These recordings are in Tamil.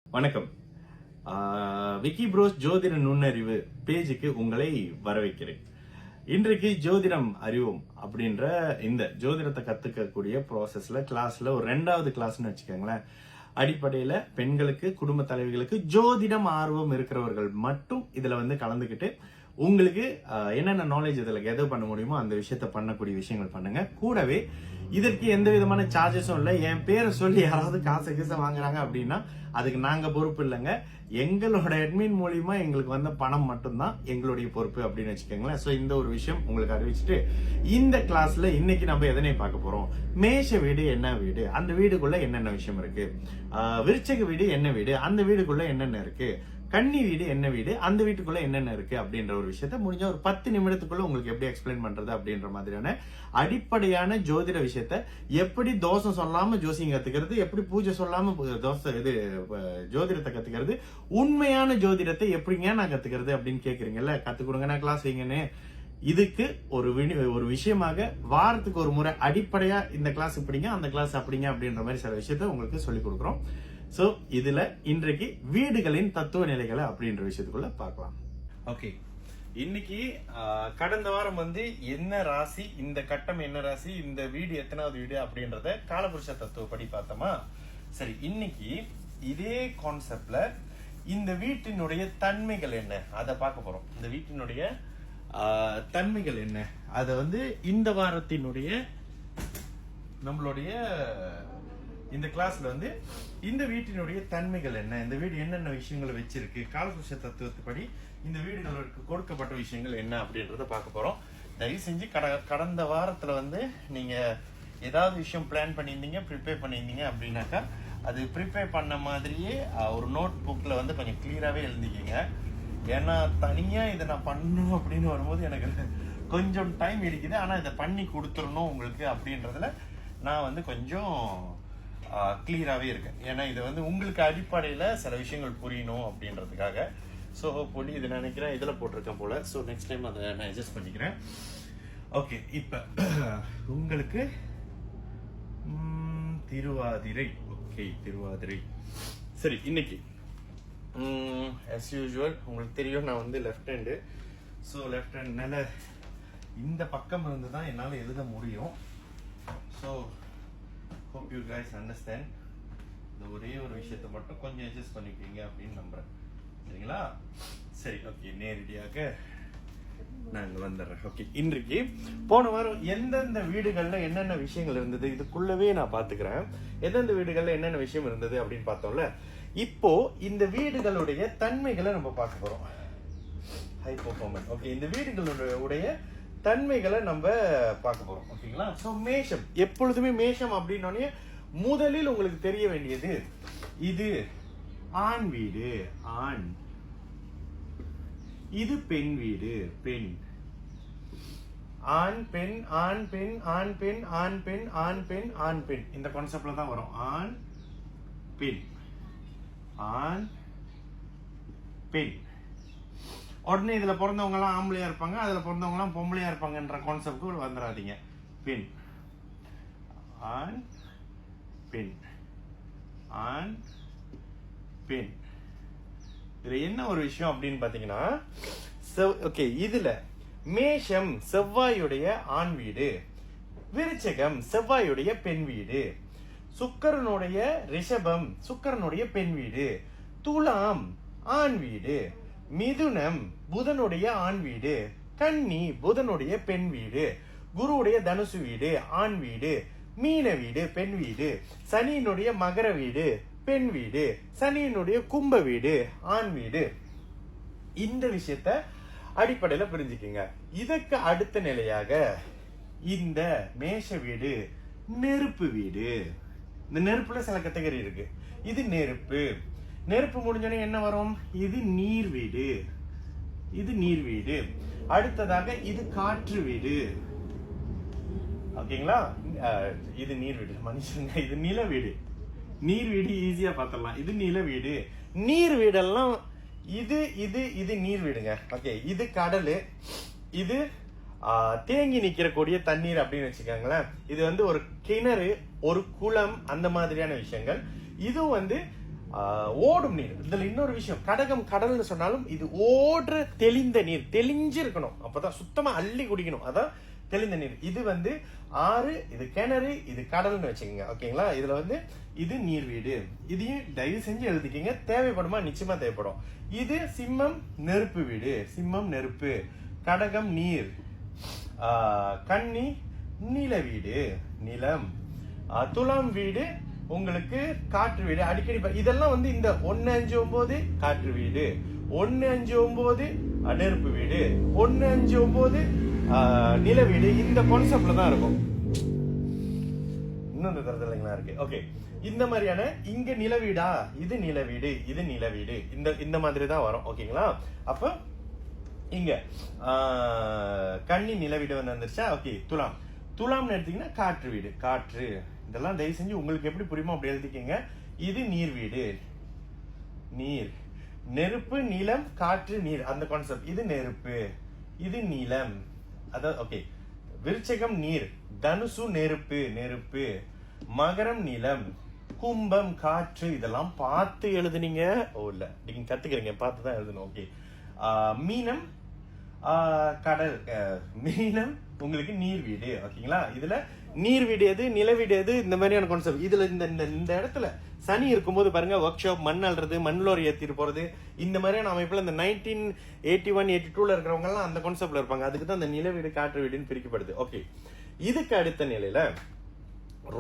வணக்கம். விக்கி ப்ரோஸ் ஜோதிட நுண்ணறிவு பேஜுக்கு உங்களை வரவேற்கிறேன். இன்றைக்கு ஜோதிடம் அறிவோம் அப்படின்ற இந்த ஜோதிடத்தை கத்துக்கக்கூடிய ப்ராசஸ்ல கிளாஸ்ல ஒரு 2வது கிளாஸ்னு வச்சுக்கோங்களேன். அடிப்படையில பெண்களுக்கு, குடும்ப தலைவிகளுக்கு ஜோதிடம் ஆர்வம் இருக்கிறவர்கள் மட்டும் இதுல கலந்துக்கிட்டு உங்களுக்கு என்னென்ன நாலேஜ் இதுல கெதர் பண்ண முடியுமோ அந்த விஷயத்த பண்ணக்கூடிய விஷயங்கள் பண்ணுங்க. கூடவே இதற்கு எந்த விதமான சார்ஜஸும் இல்லை. என் பேரை சொல்லி யாராவது காசு வாங்குறாங்க அப்படின்னா அதுக்கு நாங்க பொறுப்பு இல்லைங்க. எங்களோட அட்மின் மூலியமா எங்களுக்கு வந்த பணம் மட்டும்தான் எங்களுடைய பொறுப்பு அப்படின்னு வச்சுக்கோங்களேன். சோ இந்த ஒரு விஷயம் உங்களுக்கு அறிவிச்சுட்டு இந்த கிளாஸ்ல இன்னைக்கு நம்ம எதனை பார்க்க போறோம். மேஷ வீடு என்ன வீடு, அந்த வீடுக்குள்ள என்னென்ன விஷயம் இருக்கு. விருச்சக வீடு என்ன வீடு, அந்த வீடுக்குள்ள என்னென்ன இருக்கு. கன்னி வீடு என்ன வீடு, அந்த வீட்டுக்குள்ள என்னென்ன இருக்கு அப்படின்ற ஒரு விஷயத்த முடிஞ்ச ஒரு 10 நிமிடத்துக்குள்ள உங்களுக்கு எப்படி எக்ஸ்பிளைன் பண்றது அப்படின்ற மாதிரியான அடிப்படையான ஜோதிட விஷயத்த எப்படி தோசை சொல்லாம ஜோசியம் கத்துக்கிறது, எப்படி பூஜை சொல்லாம ஜோதிடத்தை கத்துக்கிறது, உண்மையான ஜோதிடத்தை எப்படிங்க நான் கத்துக்கிறது அப்படின்னு கேக்குறீங்கல்ல. கத்து கொடுங்க, நான் கிளாஸ் வைங்கன்னு. இதுக்கு ஒரு விஷயமாக வாரத்துக்கு ஒரு முறை அடிப்படையா இந்த கிளாஸ் இப்படிங்க, அந்த கிளாஸ் அப்படிங்க அப்படின்ற மாதிரி சில விஷயத்த உங்களுக்கு சொல்லி கொடுக்குறோம். சோ இதுல இன்றைக்கு வீடுகளின் தத்துவ நிலைகளை அப்படின்ற விஷயத்துக்குள்ள பார்க்கலாம். ஓகே, இன்னைக்கு கடந்த வாரம் என்ன ராசி, இந்த கட்டம் என்ன ராசி, இந்த வீடு எத்தனாவது வீடு அப்படின்றத காலபுருஷ தத்துவப்படி பார்த்தோமா. சரி, இன்னைக்கு இதே கான்செப்ட்ல இந்த வீட்டினுடைய தன்மைகள் என்ன அதை பார்க்க போறோம். இந்த வீட்டினுடைய தன்மைகள் என்ன அத இந்த வாரத்தினுடைய நம்மளுடைய இந்த கிளாஸ்ல இந்த வீட்டினுடைய தன்மைகள் என்ன, இந்த வீடு என்னென்ன விஷயங்களை வச்சிருக்கு, காலபுருஷ தத்துவத்துப்படி இந்த வீடுகளுக்கு கொடுக்கப்பட்ட விஷயங்கள் என்ன அப்படின்றத பார்க்க போறோம். தயவு செஞ்சு கடந்த வாரத்துல நீங்க ஏதாவது விஷயம் பிளான் பண்ணியிருந்தீங்க, ப்ரிப்பேர் பண்ணியிருந்தீங்க அப்படின்னாக்கா அது ப்ரிப்பேர் பண்ண மாதிரியே ஒரு நோட் புக்ல கொஞ்சம் கிளியராகவே எழுதிக்கிங்க. ஏன்னா தனியா இதை நான் பண்ணணும் அப்படின்னு வரும்போது எனக்கு கொஞ்சம் டைம் இருக்குது. ஆனா இதை பண்ணி கொடுத்துடணும் உங்களுக்கு அப்படின்றதுல நான் கொஞ்சம் கிளியராகவே இருக்கேன். ஏன்னா இது உங்களுக்கு அடிப்படையில சில விஷயங்கள் புரியணும் அப்படின்றதுக்காக. ஸோ பொடி இது நினைக்கிறேன் இதில் போட்டிருக்கேன் போல. ஸோ நெக்ஸ்ட் டைம் அதை நான் அட்ஜஸ்ட் பண்ணிக்கிறேன். ஓகே, இப்போ உங்களுக்கு திருவாதிரை. ஓகே, திருவாதிரை. சரி, இன்னைக்கு as usual உங்களுக்கு தெரியும் நான் லெஃப்ட் ஹேண்டு. ஸோ லெஃப்ட் ஹேண்ட்னால இந்த பக்கம் இருந்து தான் என்னால் எழுத முடியும். So hope you guys understand. இந்த ஒரே ஒரு விஷயத்தை மட்டும் கொஞ்சம் அட்ஜஸ்ட் பண்ணிப்பீங்க அப்படின்னு நம்புறேன். சரிங்களா? சரி, ஓகே, நேரடியாக நான் இங்க வந்துடுறேன். ஓகே, இன்றைக்கு போன வாரம் எந்தெந்த வீடுகள்ல என்னென்ன விஷயங்கள் இருந்தது இதுக்குள்ளவே நான் பாத்துக்கிறேன். எந்தெந்த வீடுகள்ல என்னென்ன விஷயம் இருந்தது அப்படின்னு பார்த்தோம்ல. இப்போ இந்த வீடுகளுடைய தன்மைகளை நம்ம பார்க்க போறோம். High performance. ஓகே, இந்த வீடுகளுடைய தன்மைகளை நம்ம பார்க்க போறோம். ஓகேங்களா? சோ மேஷம், எப்பொழுதுமே மேஷம் அப்படின்னோடனே முதலில் உங்களுக்கு தெரிய வேண்டியது இது ஆண் வீடு, ஆண். இது பெண் வீடு, பெண். ஆண் பெண், ஆண் பெண், ஆண் பெண், ஆண் பெண், ஆண் பெண், ஆண் பெண். இந்த கான்செப்ட்ல தான் வரும். ஆண் பெண், ஆண் பெண். உடனே இதுல பிறந்தவங்க எல்லாம் ஆம்பளையா இருப்பாங்க, அதுல பிறந்தவங்க எல்லாம் பொம்பளையா இருப்பாங்கன்ற கான்செப்ட் வந்துடாதீங்க. பெண், ஆண் பெண், ஆண் பெண். இதுல என்ன ஒரு விஷயம் அப்படின்னு பாத்தீங்கன்னா, ஓகே, இதுல மேஷம் செவ்வாயுடைய ஆண் வீடு, விருச்சகம் செவ்வாயுடைய பெண் வீடு, சுக்கிரனுடைய ரிஷபம் சுக்கிரனுடைய பெண் வீடு, துலாம் ஆண் வீடு, மிதுனம் புதனுடைய ஆண் வீடு, கன்னி புதனுடைய பெண் வீடு, குருவுடைய தனுசு வீடு ஆண் வீடு, மீன வீடு பெண் வீடு, சனியினுடைய மகர வீடு பெண் வீடு, சனியினுடைய கும்ப வீடு ஆண் வீடு. இந்த விஷயத்த அடிப்படையில புரிஞ்சுக்கீங்க. இதற்கு அடுத்த நிலையாக இந்த மேஷ வீடு நெருப்பு வீடு. இந்த நெருப்புல சில கேட்டகரி இருக்கு. இது நெருப்பு. நெருப்பு முடிஞ்சோடனே என்ன வரும்? இது நீர் வீடு, இது நீர் வீடு. அடுத்ததாக இது காற்று வீடு. ஓகேங்களா? இது நீர் வீடு. மனுஷங்க, இது நில வீடு. நீர் வீடு ஈஸியா பார்த்தலாம். இது நில வீடு. நீர் வீடெல்லாம் இது இது இது நீர் வீடுங்க. ஓகே, இது கடல், இது தேங்கி நிற்கக்கூடிய தண்ணீர் அப்படின்னு வச்சுக்கோங்களேன். இது ஒரு கிணறு, ஒரு குளம், அந்த மாதிரியான விஷயங்கள். இதுவும் ஓடும் நீர். இதுல இன்னொரு விஷயம், கடகம் கடல்னு சொன்னாலும் இது ஓடுற தெளிந்த நீர், தெளிஞ்சிருக்கணும், அப்பதான் சுத்தமா அள்ளி குடிக்கணும், அதான் தெளிந்த நீர். இது ஆறு, இது கிணறு, இது கடல்னு வச்சுக்கோங்க. ஓகேங்களா? இதுல இது நீர் வீடு. இதையும் தயவு செஞ்சு எழுதிக்கிங்க, தேவைப்படுமா? நிச்சயமா தேவைப்படும். இது சிம்மம் நெருப்பு வீடு, சிம்மம் நெருப்பு, கடகம் நீர், கன்னி நில வீடு, நிலம், துலாம் வீடு உங்களுக்கு காற்று வீடு. அடிக்கடி இதெல்லாம் இந்த 159 காற்று வீடு, 159 நெருப்பு வீடு, 159 நில வீடு. இந்த கான்செப்ட்ல தான் இருக்கும். இன்னொன்று தரது இல்லைங்களா இருக்கு. ஓகே, இந்த மாதிரியான இங்க நில வீடா, இது நில வீடு, இது நில வீடு, இந்த மாதிரி தான் வரும். ஓகேங்களா? அப்ப இங்க கன்னி நில வீடு வந்துருச்சா? ஓகே, துலாம், துலாம்னு எடுத்தீங்கன்னா காற்று வீடு, காற்று. இதெல்லாம் தயவு செஞ்சு உங்களுக்கு எப்படி புரியுமோ அப்படி எழுதிக்கங்க. இது நீர் வீடு, நீர், நெருப்பு, நிலம், காற்று, நீர், அந்த கான்செப்ட். இது நெருப்பு, இது நிலம், அதாவது ஓகே. விருச்சகம் நீர், தனுசு நெருப்பு, நெருப்பு, மகரம் நிலம், கும்பம் காற்று. இதெல்லாம் பார்த்து எழுதுனீங்க. ஓ இல்ல, நீங்க கத்துக்கிறீங்க, பார்த்து தான் எழுதணும். ஓகே, மீனம் கடல், மீனம் உங்களுக்கு நீர் வீடு. ஓகேங்களா? இதுல நீர் வீடு எது, நில வீடு எது, இந்த மாதிரியான கான்செப்ட். இதுல இந்த இடத்துல சனி இருக்கும்போது பாருங்க, ஒர்க் ஷாப், மண் அல்றது, மண்லோரி ஏத்திட்டு போறது, இந்த மாதிரியான அமைப்புல இந்த 1981 82ல இருக்கிறவங்க எல்லாம் அந்த கான்செப்ட்ல இருப்பாங்க. அதுக்கு தான் அந்த நில வீடு காற்று வீடுன்னு பிரிக்கப்படுது. ஓகே, இதுக்கு அடுத்த நிலையில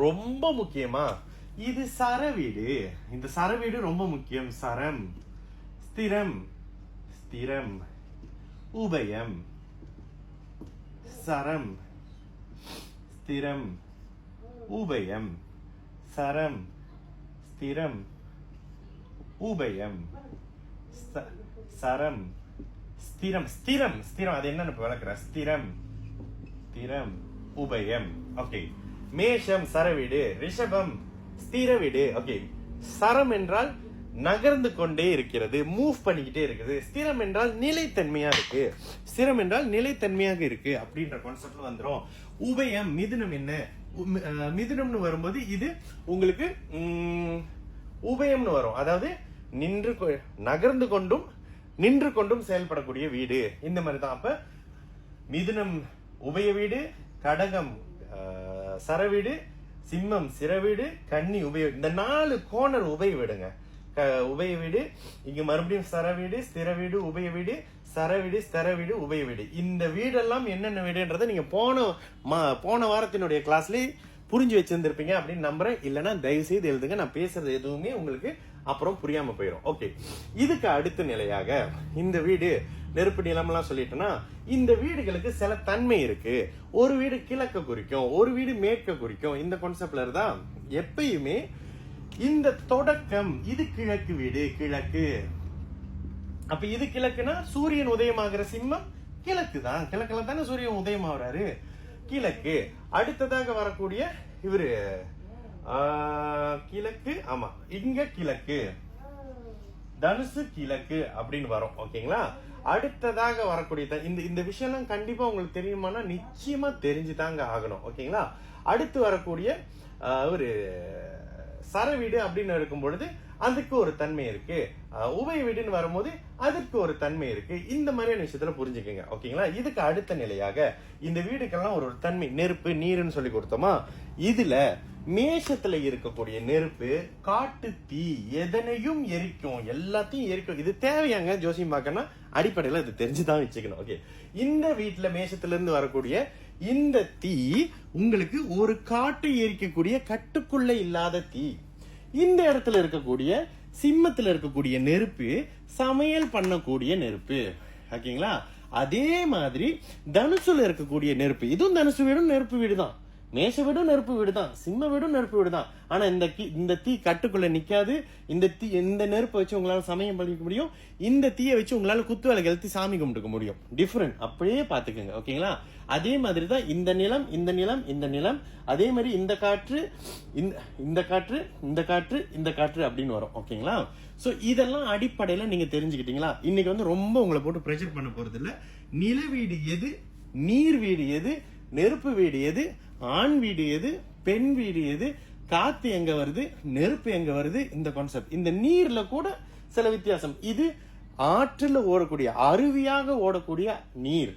ரொம்ப முக்கியமா இது சர வீடு. இந்த சர வீடு ரொம்ப முக்கியம். சரம், ஸ்திரம், ஸ்திரம், உபயம், சரம், ஸ்திரம், உபயம், சரம், ஸ்திரம், உபயம், சரம், ஸ்திரம், ஸ்திரம், ஸ்திரம். அது என்னன்னு விளக்குற? ஸ்திரம், ஸ்திரம், உபயம். ஓகே, மேஷம் சரவீடு, ரிஷபம் ஸ்திர வீடு. ஓகே, சரம் என்றால் நகர்ந்து கொண்டே இருக்கிறது, மூவ் பண்ணிக்கிட்டே இருக்குது. ஸ்திரம் என்றால் நிலைத்தன்மையா இருக்கு, ஸ்திரம் என்றால் நிலைத்தன்மையாக இருக்கு அப்படின்ற கான்செப்ட்ல வந்துரும். உபயம் மிதுனம். என்ன மிதுனம்னு வரும்போது இது உங்களுக்கு உபயம்னு வரும், அதாவது நகர்ந்து கொண்டும் நின்று கொண்டும் செயல்படக்கூடிய வீடு, இந்த மாதிரி தான். அப்ப மிதுனம் உபய வீடு, கடகம் சரவீடு, சிம்மம் சிறவீடு, கன்னி உபய, இந்த 4 கோணர் உபய வீடுங்க. உபய வீடு, இங்க மறுபடியும் சரவீடு, ஸ்திர வீடு, உபய வீடு, சரவீடு, ஸ்திர வீடு, உபய வீடு. இந்த வீடெல்லாம் என்னென்ன வீடுன்றதை நீங்க போன வாரத்தினுடைய கிளாஸ்ல புரிஞ்சு வச்சிருந்திருப்பீங்க அப்படின்னு நம்புறேன். இல்லைன்னா தயவு செய்து எழுதுங்க, நான் பேசுறது எதுவுமே உங்களுக்கு அப்புறம் புரியாம போயிடும். ஓகே, இதுக்கு அடுத்த நிலையாக இந்த வீடு நெருப்பு நிலம்லாம் சொல்லிட்டோம்னா, இந்த வீடுகளுக்கு சில தன்மை இருக்கு. ஒரு வீடு கிழக்க குறிக்கும், ஒரு வீடு மேற்க குறிக்கும். இந்த கான்செப்ட்ல தான் எப்பயுமே இந்த தொடக்கம். இது கிழக்கு வீடு, கிழக்கு. அப்ப இது கிழக்குனா சூரியன் உதயமாகிற சிம்மம் கிழக்கு தான், கிழக்குல தானே சூரியன் உதயமாகறாரு, கிழக்கு. அடுத்ததாக வரக்கூடிய இவரு கிழக்கு, ஆமா இங்க கிழக்கு, தனுசு கிழக்கு அப்படின்னு வரும். ஓகேங்களா? அடுத்ததாக வரக்கூடிய இந்த விஷயம் எல்லாம் கண்டிப்பா உங்களுக்கு தெரியுமானா நிச்சயமா தெரிஞ்சுதாங்க ஆகணும். ஓகேங்களா? அடுத்து வரக்கூடிய ஒரு சரவீடு அப்படின்னு இருக்கும் பொழுது அதுக்கு ஒரு தன்மை இருக்கு, உபய வீடுன்னு வரும்போது அதுக்கு ஒரு தன்மை இருக்கு. இந்த மாதிரியான விஷயத்துல புரிஞ்சுக்கங்க. ஓகேங்களா? இதுக்கு அடுத்த நிலையாக இந்த வீடுக்கெல்லாம் ஒரு தன்மை, நெருப்பு நீருன்னு சொல்லி கொடுத்தோமா. இதுல மேஷத்துல இருக்கக்கூடிய நெருப்பு காட்டு தீ, எதனையும் எரிக்கும், எல்லாத்தையும் எரிக்கும். இது தேவையாங்க ஜோசியம் பார்க்கணும், அடிப்படையில இது தெரிஞ்சுதான் வச்சுக்கணும். ஓகே, இந்த வீட்டுல மேஷத்துல இருந்து வரக்கூடிய இந்த தீ உங்களுக்கு ஒரு காட்டு எரிக்கக்கூடிய கட்டுக்குள்ள இல்லாத தீ. இந்த இடத்துல இருக்கக்கூடிய சிம்மத்துல இருக்கக்கூடிய நெருப்பு சமையல் பண்ணக்கூடிய நெருப்பு. ஓகேங்களா? அதே மாதிரி தனுசுல இருக்கக்கூடிய நெருப்பு, இதுவும் தனுசு வீடும் நெருப்பு வீடு தான், மேஷ வீடும் நெருப்பு வீடு தான், சிம்ம வீடும் நெருப்பு வீடு தான். ஆனா இந்த தீ கட்டுக்குள்ள நிக்காது. இந்த நெருப்பை வச்சு உங்களால சமயம் பண்ணிக்க முடியும், இந்த தீயை வச்சு உங்களால குத்து வேலை கழுத்தி சாமி கும்பிட்டுக்க முடியும். டிஃபரெண்ட் அப்படியே பாத்துக்கோங்க. ஓகேங்களா? அதே மாதிரி தான் இந்த நிலம், இந்த நிலம், இந்த நிலம், அதே மாதிரி இந்த காற்று, இந்த காற்று, இந்த காற்று, இந்த காற்று அப்படின்னு வரும். ஓகேங்களா? சோ இதெல்லாம் அடிப்படையில நீங்க தெரிஞ்சுக்கிட்டீங்களா? இன்னைக்கு ரொம்ப உங்களை போட்டு பிரஷர் பண்ண போறது இல்ல. நில வீடு எது, நீர் வீடு எது, நெருப்பு வீடு எது, ஆண் வீடு எது, பெண் வீடு எது, காத்து எங்க வருது, நெருப்பு எங்க வருது, இந்த கான்செப்ட். இந்த நீர்ல கூட சில வித்தியாசம். இது ஆற்றுல ஓடக்கூடிய, அருவியாக ஓடக்கூடிய நீர்,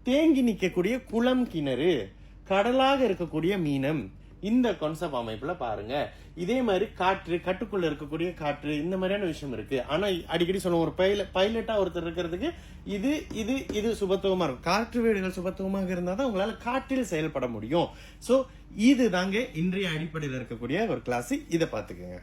தேங்கி நிற்கக்கூடிய குளம், கிணறு, கடலாக இருக்கக்கூடிய மீனம், இந்த கான்செப்ட் அமைப்புல பாருங்க. இதே மாதிரி காற்று, கட்டுக்குள்ள இருக்கக்கூடிய காற்று, இந்த மாதிரியான விஷயம் இருக்கு. ஆனா அடிக்கடி சொல்லுவோம், ஒரு பைலட்டா ஒருத்தர் இருக்கிறதுக்கு இது இது இது சுபத்துவமா இருக்கும். காற்று வீடுகள் சுபத்துவமாக இருந்தா தான் உங்களால காற்றில் செயல்பட முடியும். சோ இது தாங்க இன்றைய அடிப்படையில் இருக்கக்கூடிய ஒரு கிளாஸ். இதை பாத்துக்கோங்க.